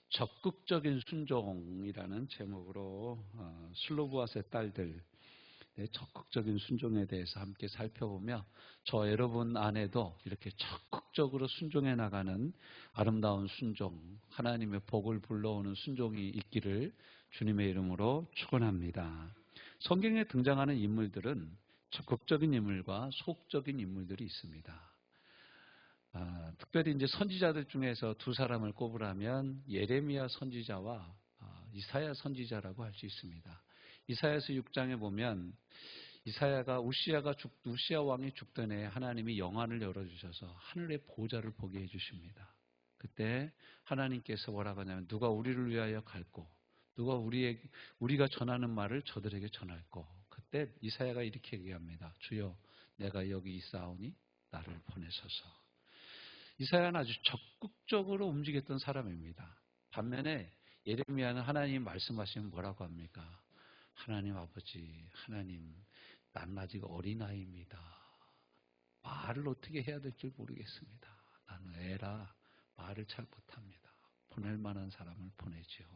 적극적인 순종이라는 제목으로 슬로브아스의 딸들 적극적인 순종에 대해서 함께 살펴보며 저 여러분 안에도 이렇게 적극적으로 순종해 나가는 아름다운 순종, 하나님의 복을 불러오는 순종이 있기를 주님의 이름으로 축원합니다. 성경에 등장하는 인물들은 적극적인 인물과 소극적인 인물들이 있습니다. 특별히 이제 선지자들 중에서 두 사람을 꼽으라면 예레미야 선지자와 이사야 선지자라고 할 수 있습니다. 이사야서 6장에 보면 이사야가 우시야 왕이 죽던 해에 하나님이 영안을 열어주셔서 하늘의 보좌를 보게 해주십니다. 그때 하나님께서 뭐라고 하냐면 누가 우리를 위하여 갈고 누가 우리가 전하는 말을 저들에게 전할고, 그때 이사야가 이렇게 얘기합니다. 주여 내가 여기 있사오니 나를 보내소서. 이사야는 아주 적극적으로 움직였던 사람입니다. 반면에 예레미야는 하나님 말씀하시면 뭐라고 합니까? 하나님 아버지, 하나님, 나는 아직 어린아이입니다. 말을 어떻게 해야 될지 모르겠습니다. 나는 애라 말을 잘 못합니다. 보낼 만한 사람을 보내지요.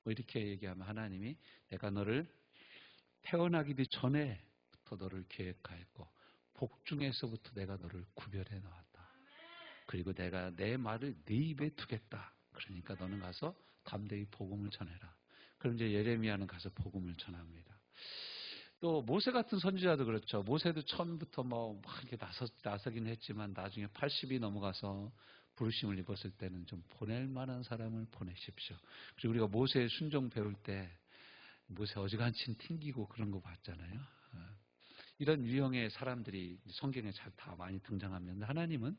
뭐 이렇게 얘기하면 하나님이 내가 너를 태어나기도 전에부터 너를 계획하였고 복중에서부터 내가 너를 구별해 놓았다. 그리고 내가 내 말을 네 입에 두겠다. 그러니까 너는 가서 담대히 복음을 전해라. 그럼 이제 예레미야는 가서 복음을 전합니다. 또 모세 같은 선지자도 그렇죠. 모세도 처음부터 막 이렇게 나서긴 했지만 나중에 80이 넘어가서 부르심을 입었을 때는 좀 보낼 만한 사람을 보내십시오. 그리고 우리가 모세의 순종 배울 때 모세 어지간치 튕기고 그런 거 봤잖아요. 이런 유형의 사람들이 성경에 잘 다 많이 등장하면 하나님은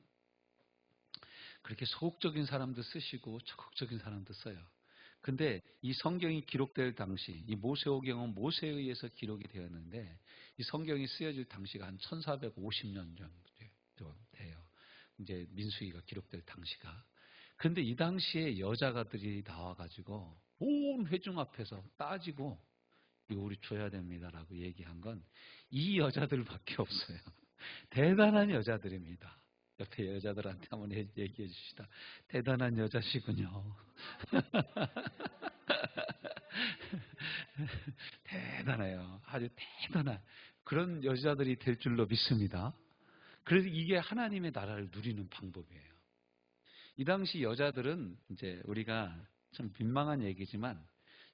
그렇게 소극적인 사람도 쓰시고 적극적인 사람도 써요. 근데 이 성경이 기록될 당시, 이 모세오경은 모세에 의해서 기록이 되었는데 이 성경이 쓰여질 당시가 한 1450년 정도 돼요. 이제 민수기가 기록될 당시가. 근데 이 당시에 여자가들이 나와가지고 온 회중 앞에서 따지고 이거 우리 줘야 됩니다라고 얘기한 건 이 여자들밖에 없어요. 대단한 여자들입니다. 옆에 여자들한테 한번 얘기해 주시다. 대단한 여자시군요. 대단해요. 아주 대단한 그런 여자들이 될 줄로 믿습니다. 그래서 이게 하나님의 나라를 누리는 방법이에요. 이 당시 여자들은 이제 우리가 좀 민망한 얘기지만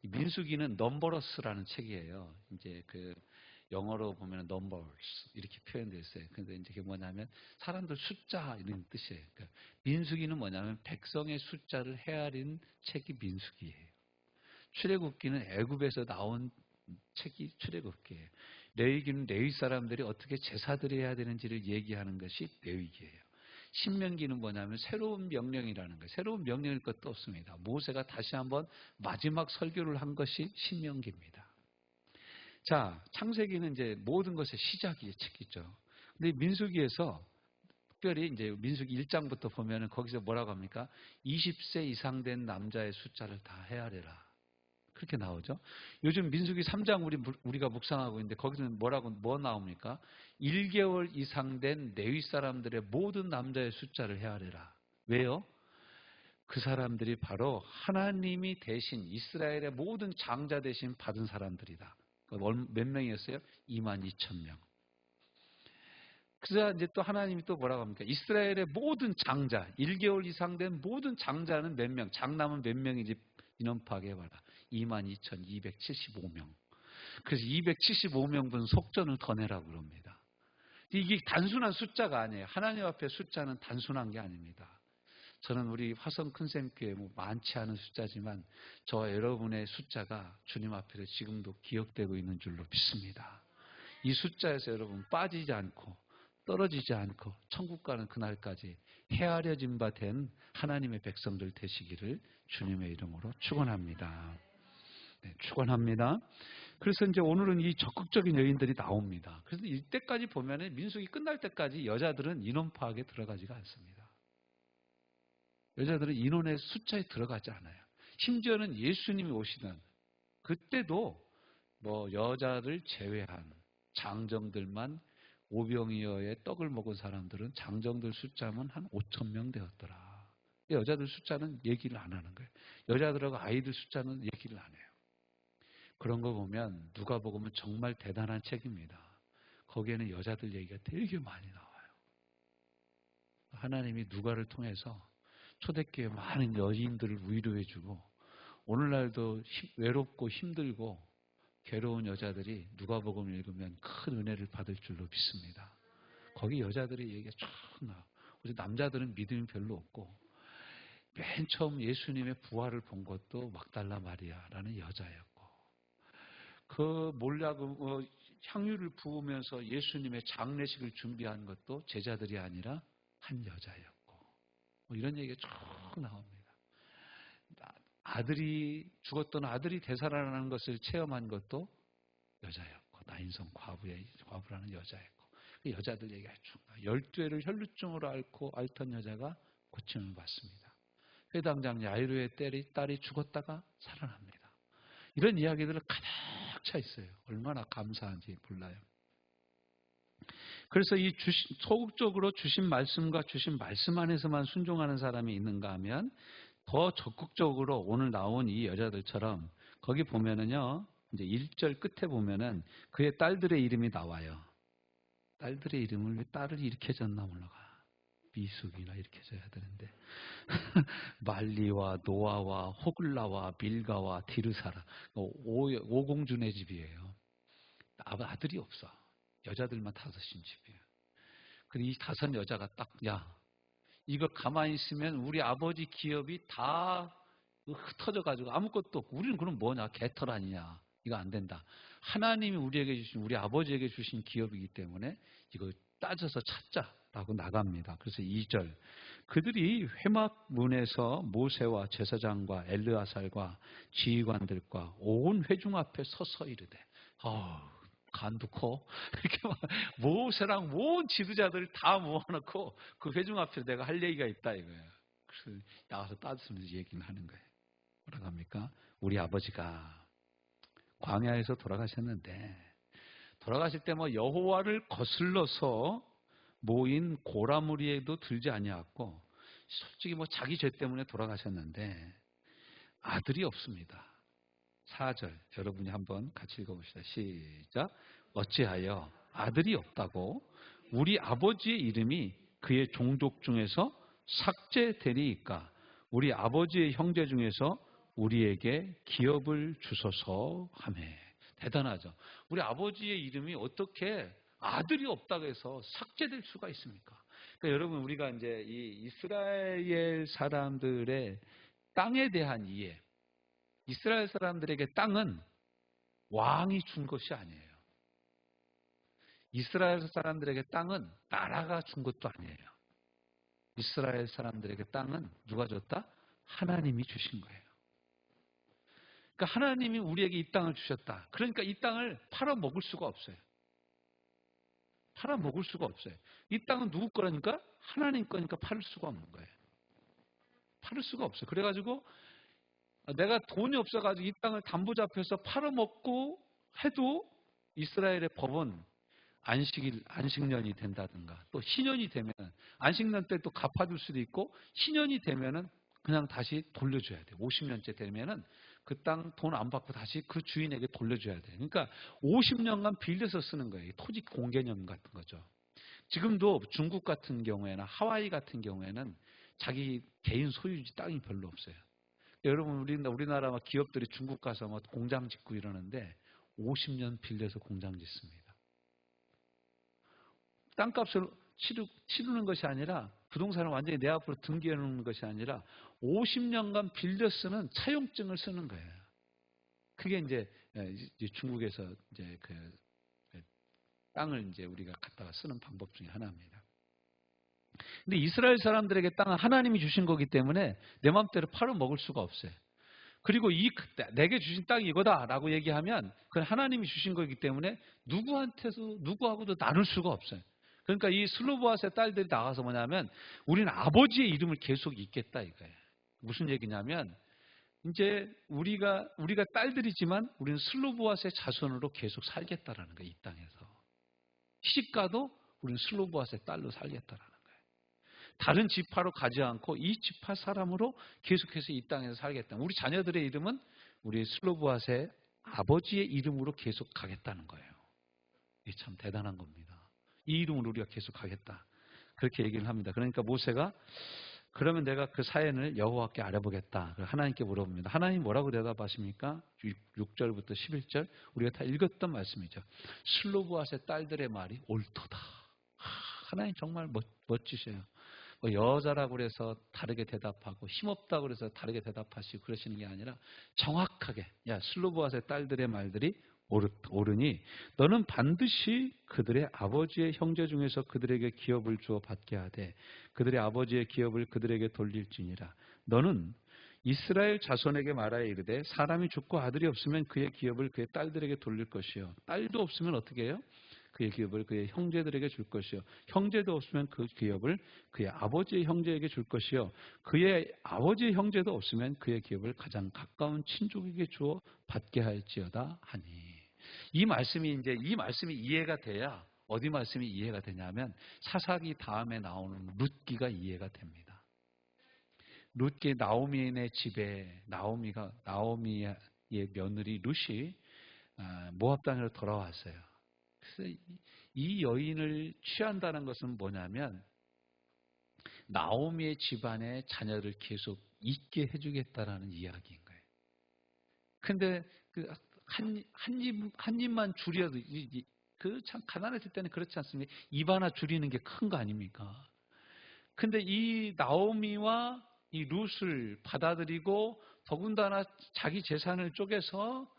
민수기는 넘버러스라는 책이에요. 이제 그 영어로 보면 numbers 이렇게 표현되어 있어요. 근데 이제 그게 뭐냐면 사람들 숫자 이런 뜻이에요. 그러니까 민수기는 뭐냐면 백성의 숫자를 헤아린 책이 민수기예요. 출애굽기는 애굽에서 나온 책이 출애굽기예요. 레위기는 레위 사람들이 어떻게 제사드려야 되는지를 얘기하는 것이 레위기예요. 신명기는 뭐냐면 새로운 명령이라는 거예요. 새로운 명령일 것도 없습니다. 모세가 다시 한번 마지막 설교를 한 것이 신명기입니다. 자, 창세기는 이제 모든 것의 시작의 책이죠. 근데 민수기에서 특별히 이제 민수기 1장부터 보면은 거기서 뭐라고 합니까? 20세 이상 된 남자의 숫자를 다 헤아려라. 그렇게 나오죠. 요즘 민수기 3장 우리가 묵상하고 있는데 거기서는 뭐 나옵니까? 1개월 이상 된 레위 사람들의 모든 남자의 숫자를 헤아려라. 왜요? 그 사람들이 바로 하나님이 대신 이스라엘의 모든 장자 대신 받은 사람들이다. 몇 명이었어요? 22,000명. 그래서 이제 또 하나님이 또 뭐라고 합니까? 이스라엘의 모든 장자, 1개월 이상 된 모든 장자는 몇 명, 장남은 몇 명인지 인원 파악해봐라. 22,275명. 그래서 275명분 속전을 더 내라고 그럽니다. 이게 단순한 숫자가 아니에요. 하나님 앞에 숫자는 단순한 게 아닙니다. 저는 우리 화성 큰샘교회 많지 않은 숫자지만 저와 여러분의 숫자가 주님 앞에서 지금도 기억되고 있는 줄로 믿습니다. 이 숫자에서 여러분 빠지지 않고 떨어지지 않고 천국 가는 그날까지 헤아려진 바 된 하나님의 백성들 되시기를 주님의 이름으로 축원합니다. 네, 축원합니다. 그래서 이제 오늘은 이 적극적인 여인들이 나옵니다. 그래서 이때까지 보면은 민수기 끝날 때까지 여자들은 인원 파악에 들어가지가 않습니다. 여자들은 인원의 숫자에 들어가지 않아요. 심지어는 예수님이 오시던 그때도 뭐 여자를 제외한 장정들만 오병이어의 떡을 먹은 사람들은 장정들 숫자만 한 5,000명 되었더라. 여자들 숫자는 얘기를 안 하는 거예요. 여자들하고 아이들 숫자는 얘기를 안 해요. 그런 거 보면 누가복음은 정말 대단한 책입니다. 거기에는 여자들 얘기가 되게 많이 나와요. 하나님이 누가를 통해서 초대교회 많은 여인들을 위로해주고 오늘날도 외롭고 힘들고 괴로운 여자들이 누가복음을 읽으면 큰 은혜를 받을 줄로 믿습니다. 거기 여자들의 얘기가 쭉 나와요. 남자들은 믿음이 별로 없고 맨 처음 예수님의 부활을 본 것도 막달라 마리아라는 여자였고 그 몰약을 향유를 부으면서 예수님의 장례식을 준비한 것도 제자들이 아니라 한 여자였고 이런 얘기가 쭉 나옵니다. 죽었던 아들이 되살아나는 것을 체험한 것도 여자였고 나인성 과부라는 여자였고 여자들 얘기가 쭉 나와요. 12회를 혈루증으로 앓던 여자가 고침을 받습니다. 회당장 야이로의 딸이 죽었다가 살아납니다. 이런 이야기들을 가득 차 있어요. 얼마나 감사한지 몰라요. 그래서 이 소극적으로 주신 말씀과 주신 말씀 안에서만 순종하는 사람이 있는가 하면 더 적극적으로 오늘 나온 이 여자들처럼 거기 보면은요, 이제 1절 끝에 보면은 그의 딸들의 이름이 나와요. 딸들의 이름을 왜 딸을 이렇게 졌나 몰라가. 미숙이나 이렇게 져야 되는데. 말리와 노아와 호글라와 밀가와 디르사라. 오공주네 집이에요. 아들이 없어. 여자들만 5인 집이에요. 근데 이 5 여자가 딱, 이거 가만히 있으면 우리 아버지 기업이 다 흩어져가지고 아무것도 없고 우리는 그럼 뭐냐? 개털 아니냐? 이거 안 된다. 하나님이 우리 아버지에게 주신 기업이기 때문에 이거 따져서 찾자라고 나갑니다. 그래서 2절. 그들이 회막문에서 모세와 제사장과 엘르아살과 지휘관들과 온 회중 앞에 서서 이르되, 간도 커. 이렇게 막 모세랑 온 지도자들을 다 모아놓고 그 회중 앞에 내가 할 얘기가 있다 이거예요. 그래서 나와서 따지면서 얘기를 하는 거예요. 뭐라고 합니까? 우리 아버지가 광야에서 돌아가셨는데 돌아가실 때 여호와를 거슬러서 모인 고라무리에도 들지 아니하고 솔직히 자기 죄 때문에 돌아가셨는데 아들이 없습니다. 4절 여러분이 한번 같이 읽어봅시다. 시작. 어찌하여 아들이 없다고 우리 아버지의 이름이 그의 종족 중에서 삭제되리이까. 우리 아버지의 형제 중에서 우리에게 기업을 주소서 하매. 대단하죠. 우리 아버지의 이름이 어떻게 아들이 없다고 해서 삭제될 수가 있습니까? 그러니까 여러분 우리가 이제 이 이스라엘 사람들의 땅에 대한 이해, 이스라엘 사람들에게 땅은 왕이 준 것이 아니에요. 이스라엘 사람들에게 땅은 나라가 준 것도 아니에요. 이스라엘 사람들에게 땅은 누가 줬다? 하나님이 주신 거예요. 그러니까 하나님이 우리에게 이 땅을 주셨다. 그러니까 이 땅을 팔아먹을 수가 없어요. 팔아먹을 수가 없어요. 이 땅은 누구 거라니까? 하나님 거니까 팔을 수가 없는 거예요. 팔을 수가 없어요. 그래가지고 내가 돈이 없어가지고 이 땅을 담보 잡혀서 팔아먹고 해도 이스라엘의 법은 안식년이 된다든가 또 신년이 되면 안식년 때 또 갚아줄 수도 있고 신년이 되면은 그냥 다시 돌려줘야 돼요. 50년째 되면은 그 땅 돈 안 받고 다시 그 주인에게 돌려줘야 돼요. 그러니까 50년간 빌려서 쓰는 거예요. 토지 공개념 같은 거죠. 지금도 중국 같은 경우에나 하와이 같은 경우에는 자기 개인 소유지 땅이 별로 없어요. 여러분 우리나라 기업들이 중국 가서 공장 짓고 이러는데 50년 빌려서 공장 짓습니다. 땅값을 치르는 것이 아니라 부동산을 완전히 내 앞으로 등기해 놓는 것이 아니라 50년간 빌려 쓰는 차용증을 쓰는 거예요. 그게 이제 중국에서 이제 그 땅을 이제 우리가 갖다가 쓰는 방법 중에 하나입니다. 근데 이스라엘 사람들에게 땅은 하나님이 주신 거기 때문에 내 마음대로 팔아 먹을 수가 없어요. 그리고 내게 주신 땅이 이거다라고 얘기하면 그건 하나님이 주신 거기 때문에 누구하고도 나눌 수가 없어요. 그러니까 이 슬로보아스의 딸들이 나가서 뭐냐면 우리는 아버지의 이름을 계속 잇겠다 이거예요. 무슨 얘기냐면 이제 우리가 딸들이지만 우리는 슬로보아스의 자손으로 계속 살겠다라는 거예요. 이 땅에서. 시집가도 우리는 슬로보아스의 딸로 살겠다라는 거예요. 다른 지파로 가지 않고 이 지파 사람으로 계속해서 이 땅에서 살겠다. 우리 자녀들의 이름은 우리 슬로브앗의 아버지의 이름으로 계속 가겠다는 거예요. 이게 참 대단한 겁니다. 이 이름으로 우리가 계속 가겠다. 그렇게 얘기를 합니다. 그러니까 모세가 그러면 내가 그 사연을 여호와께 알아보겠다. 하나님께 물어봅니다. 하나님 뭐라고 대답하십니까? 6절부터 11절 우리가 다 읽었던 말씀이죠. 슬로브앗의 딸들의 말이 옳도다. 하나님 정말 멋지셔요. 뭐 여자라고 그래서 다르게 대답하고 힘없다고 그래서 다르게 대답하시고 그러시는 게 아니라 정확하게 야 슬로브앗의 딸들의 말들이 옳으니 너는 반드시 그들의 아버지의 형제 중에서 그들에게 기업을 주어 받게 하되 그들의 아버지의 기업을 그들에게 돌릴지니라. 너는 이스라엘 자손에게 말하여 이르되 사람이 죽고 아들이 없으면 그의 기업을 그의 딸들에게 돌릴 것이요 딸도 없으면 어떻게 해요? 그의 기업을 그의 형제들에게 줄 것이요 형제도 없으면 그 기업을 그의 아버지의 형제에게 줄 것이요 그의 아버지의 형제도 없으면 그의 기업을 가장 가까운 친족에게 주어 받게 할지어다 하니. 이 말씀이 이해가 돼야 어디 말씀이 이해가 되냐면 사사기 다음에 나오는 룻기가 이해가 됩니다. 룻기 나오미의 집에 나오미의 며느리 룻이 모압 땅으로 돌아왔어요. 그래서 이 여인을 취한다는 것은 뭐냐면 나오미의 집안의 자녀를 계속 있게 해주겠다라는 이야기인 거예요. 근데 한 입만 줄여도 참 가난했을 때는 그렇지 않습니까? 입 하나 줄이는 게 큰 거 아닙니까? 근데 이 나오미와 이 룻을 받아들이고 더군다나 자기 재산을 쪼개서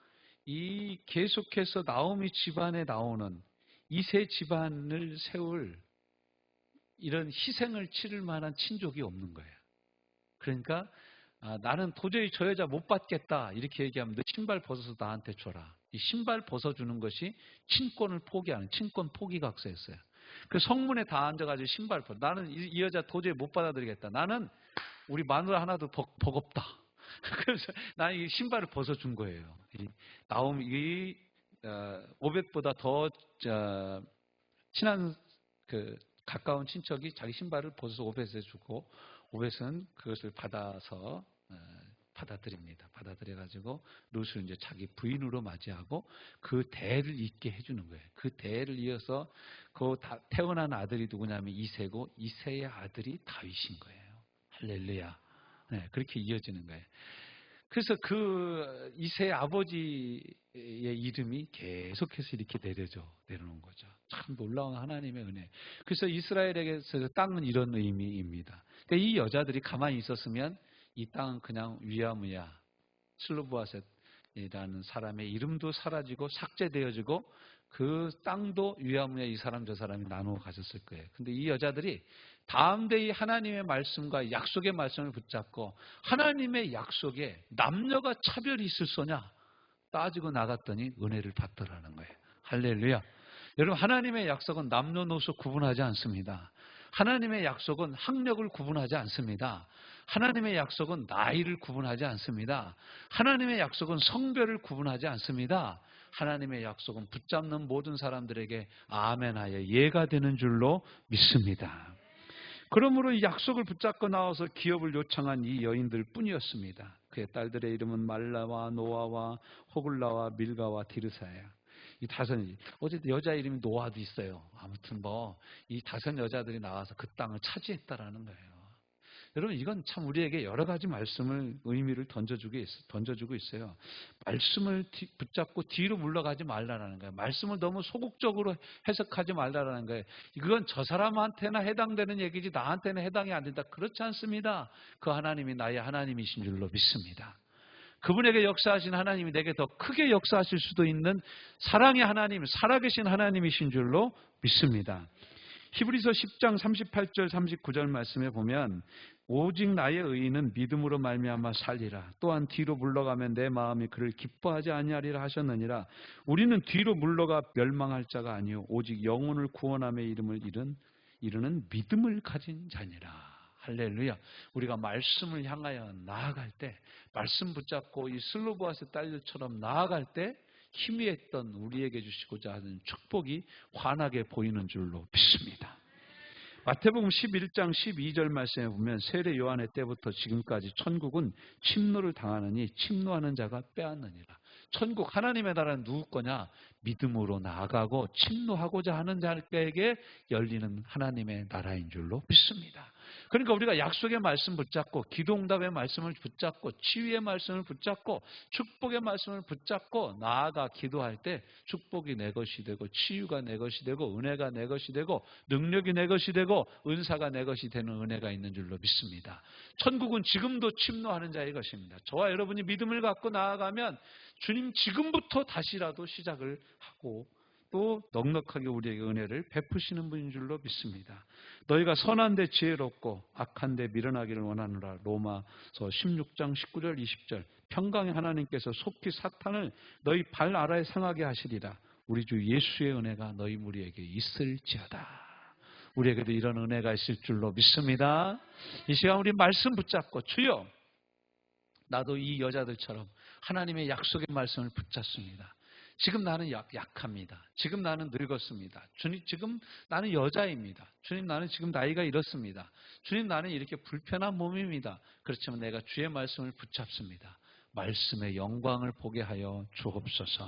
이 계속해서 나오미 집안에 나오는 이세 집안을 세울 이런 희생을 치를 만한 친족이 없는 거예요. 그러니까 나는 도저히 저 여자 못 받겠다 이렇게 얘기하면 너 신발 벗어서 나한테 줘라. 이 신발 벗어주는 것이 친권을 포기하는 친권 포기각서였어요. 그 성문에 다 앉아가지고 신발 벗어. 나는 이 여자 도저히 못 받아들이겠다. 나는 우리 마누라 하나도 버겁다. 그래서 나는 이 신발을 벗어준 거예요. 나오미 오벳보다 더 친한 가까운 친척이 자기 신발을 벗어서 오벳에 주고 오벳은 그것을 받아서 받아들입니다. 받아들여가지고 룻을 이제 자기 부인으로 맞이하고 그 대를 잇게 해주는 거예요. 그 대를 이어서 그 태어난 아들이 누구냐면 이세고 이세의 아들이 다윗인 거예요. 할렐루야. 네, 그렇게 이어지는 거예요. 그래서 그 이세의 아버지의 이름이 계속해서 이렇게 내려놓은 거죠. 참 놀라운 하나님의 은혜. 그래서 이스라엘에게서 땅은 이런 의미입니다. 그러니까 이 여자들이 가만히 있었으면 이 땅은 그냥 위아무야 슬로브아셋이라는 사람의 이름도 사라지고 삭제되어지고 그 땅도 위아무야 이 사람 저 사람이 나누어 가졌을 거예요. 근데 이 여자들이 다음대의 하나님의 말씀과 약속의 말씀을 붙잡고 하나님의 약속에 남녀가 차별이 있을 소냐 따지고 나갔더니 은혜를 받더라는 거예요. 할렐루야. 여러분 하나님의 약속은 남녀노소 구분하지 않습니다. 하나님의 약속은 학력을 구분하지 않습니다. 하나님의 약속은 나이를 구분하지 않습니다. 하나님의 약속은 성별을 구분하지 않습니다. 하나님의 약속은 붙잡는 모든 사람들에게 아멘하여 예가 되는 줄로 믿습니다. 그러므로 이 약속을 붙잡고 나와서 기업을 요청한 이 여인들 뿐이었습니다. 그의 딸들의 이름은 말라와 노아와 호글라와 밀가와 디르사야. 이 다섯 어쨌든 여자 이름이 노아도 있어요. 아무튼 이 다섯 여자들이 나와서 그 땅을 차지했다라는 거예요. 여러분 이건 참 우리에게 여러 가지 말씀을 의미를 던져주고 있어요. 말씀을 붙잡고 뒤로 물러가지 말라라는 거예요. 말씀을 너무 소극적으로 해석하지 말라라는 거예요. 그건 저 사람한테나 해당되는 얘기지 나한테는 해당이 안 된다. 그렇지 않습니다. 그 하나님이 나의 하나님이신 줄로 믿습니다. 그분에게 역사하신 하나님이 내게 더 크게 역사하실 수도 있는 사랑의 하나님, 살아계신 하나님이신 줄로 믿습니다. 히브리서 10장 38절 39절 말씀에 보면 오직 나의 의인은 믿음으로 말미암아 살리라. 또한 뒤로 물러가면 내 마음이 그를 기뻐하지 아니하리라 하셨느니라. 우리는 뒤로 물러가 멸망할 자가 아니요 오직 영혼을 구원함의 이름을 이르는 믿음을 가진 자니라. 할렐루야. 우리가 말씀을 향하여 나아갈 때 말씀 붙잡고 이 슬로브아스 딸들처럼 나아갈 때 희미했던 우리에게 주시고자 하는 축복이 환하게 보이는 줄로 믿습니다. 마태복음 11장 12절 말씀에 보면 세례 요한의 때부터 지금까지 천국은 침노를 당하느니 침노하는 자가 빼앗느니라. 천국 하나님의 나라는 누구 거냐? 믿음으로 나아가고 침노하고자 하는 자에게 열리는 하나님의 나라인 줄로 믿습니다. 그러니까 우리가 약속의 말씀 붙잡고 기도응답의 말씀을 붙잡고 치유의 말씀을 붙잡고 축복의 말씀을 붙잡고 나아가 기도할 때 축복이 내 것이 되고 치유가 내 것이 되고 은혜가 내 것이 되고 능력이 내 것이 되고 은사가 내 것이 되는 은혜가 있는 줄로 믿습니다. 천국은 지금도 침노하는 자의 것입니다. 저와 여러분이 믿음을 갖고 나아가면 주님 지금부터 다시라도 시작을 하고 또 넉넉하게 우리에게 은혜를 베푸시는 분인 줄로 믿습니다. 너희가 선한 데 지혜롭고 악한 데 미련하기를 원하노라. 로마서 16장 19절 20절. 평강의 하나님께서 속히 사탄을 너희 발 아래에 상하게 하시리라. 우리 주 예수의 은혜가 너희 무리에게 있을지어다. 우리에게도 이런 은혜가 있을 줄로 믿습니다. 이 시간 우리 말씀 붙잡고 주여 나도 이 여자들처럼 하나님의 약속의 말씀을 붙잡습니다. 지금 나는 약합니다. 지금 나는 늙었습니다. 주님, 지금 나는 여자입니다. 주님, 나는 지금 나이가 이렇습니다. 주님, 나는 이렇게 불편한 몸입니다. 그렇지만 내가 주의 말씀을 붙잡습니다. 말씀의 영광을 보게 하여 주옵소서.